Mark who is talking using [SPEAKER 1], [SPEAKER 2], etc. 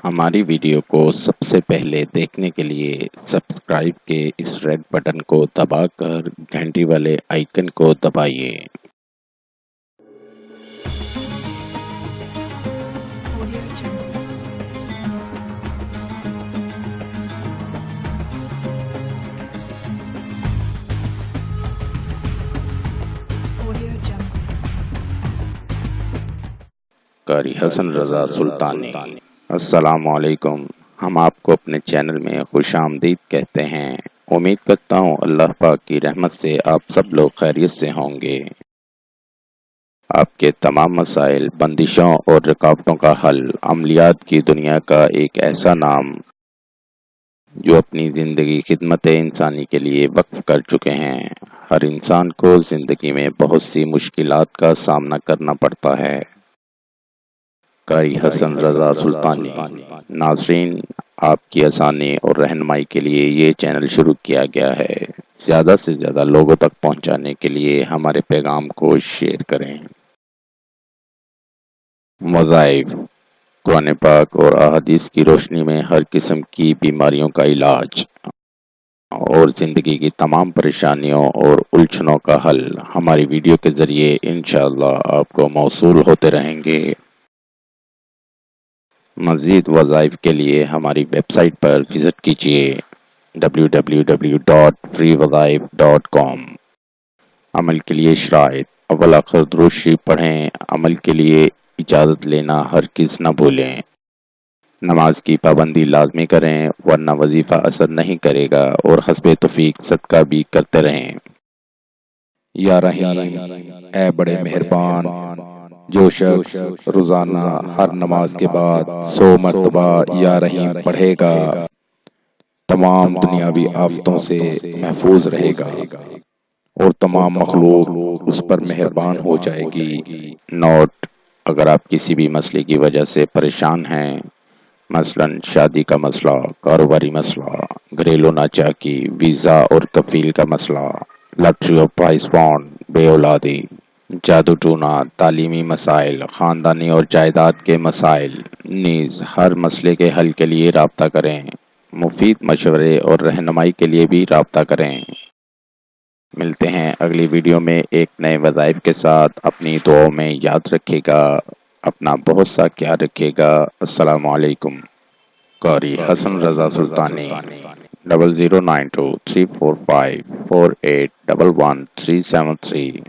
[SPEAKER 1] ہماری ویڈیو کو سب سے پہلے دیکھنے کے لیے سبسکرائب کے اس ریڈ بٹن کو دبا کر گھنٹی والے آئیکن کو دبائیے۔ قاری حسن رضا سلطانی۔ السلام علیکم۔ ہم آپ کو اپنے چینل میں خوش آمدید کہتے ہیں۔ امید کرتا ہوں اللہ پاک کی رحمت سے آپ سب لوگ خیریت سے ہوں گے۔ آپ کے تمام مسائل، بندشوں اور رکاوٹوں کا حل، عملیات کی دنیا کا ایک ایسا نام جو اپنی زندگی خدمت انسانی کے لیے وقف کر چکے ہیں۔ ہر انسان کو زندگی میں بہت سی مشکلات کا سامنا کرنا پڑتا ہے۔ قاری حسن رضا سلطانی۔ ناظرین، آپ کی آسانی اور رہنمائی کے لیے یہ چینل شروع کیا گیا ہے۔ زیادہ سے زیادہ لوگوں تک پہنچانے کے لیے ہمارے پیغام کو شیئر کریں۔ وظائف، قرآن پاک اور احادیث کی روشنی میں ہر قسم کی بیماریوں کا علاج اور زندگی کی تمام پریشانیوں اور الجھنوں کا حل ہماری ویڈیو کے ذریعے انشاءاللہ آپ کو موصول ہوتے رہیں گے۔ مزید وظائف کے لیے ہماری ویب سائٹ پر وزٹ کیجیے www.freewazaif.com۔ عمل کے لیے شرائط: اول آخر درود شریف پڑھیں۔ عمل کے لیے اجازت لینا ہرگز نہ بھولیں۔ نماز کی پابندی لازمی کریں ورنہ وظیفہ اثر نہیں کرے گا، اور حسب توفیق صدقہ بھی کرتے رہیں۔ یا رحیم، اے بڑے مہربان، جو شخص روزانہ ہر نماز کے بعد 100 مرتبہ یا رحیم پڑھے گا تمام دنیاوی آفتوں سے محفوظ رہے گا اور تمام مخلوق اس پر مہربان ہو جائے گی۔ نوٹ: اگر آپ کسی بھی مسئلے کی وجہ سے پریشان ہیں، مثلا شادی کا مسئلہ، کاروباری مسئلہ، گھریلو ناچاکی، ویزا اور کفیل کا مسئلہ، لاٹری اور پرائز فنڈ، بے اولادی، جادو ٹونا، تعلیمی مسائل، خاندانی اور جائیداد کے مسائل، نیز ہر مسئلے کے حل کے لیے رابطہ کریں۔ مفید مشورے اور رہنمائی کے لیے بھی رابطہ کریں۔ ملتے ہیں اگلی ویڈیو میں ایک نئے وظائف کے ساتھ۔ اپنی دعاؤں میں یاد رکھے گا، اپنا بہت سا خیال رکھے گا۔ السلام علیکم۔ قاری حسن رضا سلطانی۔ 0092 345 4811 373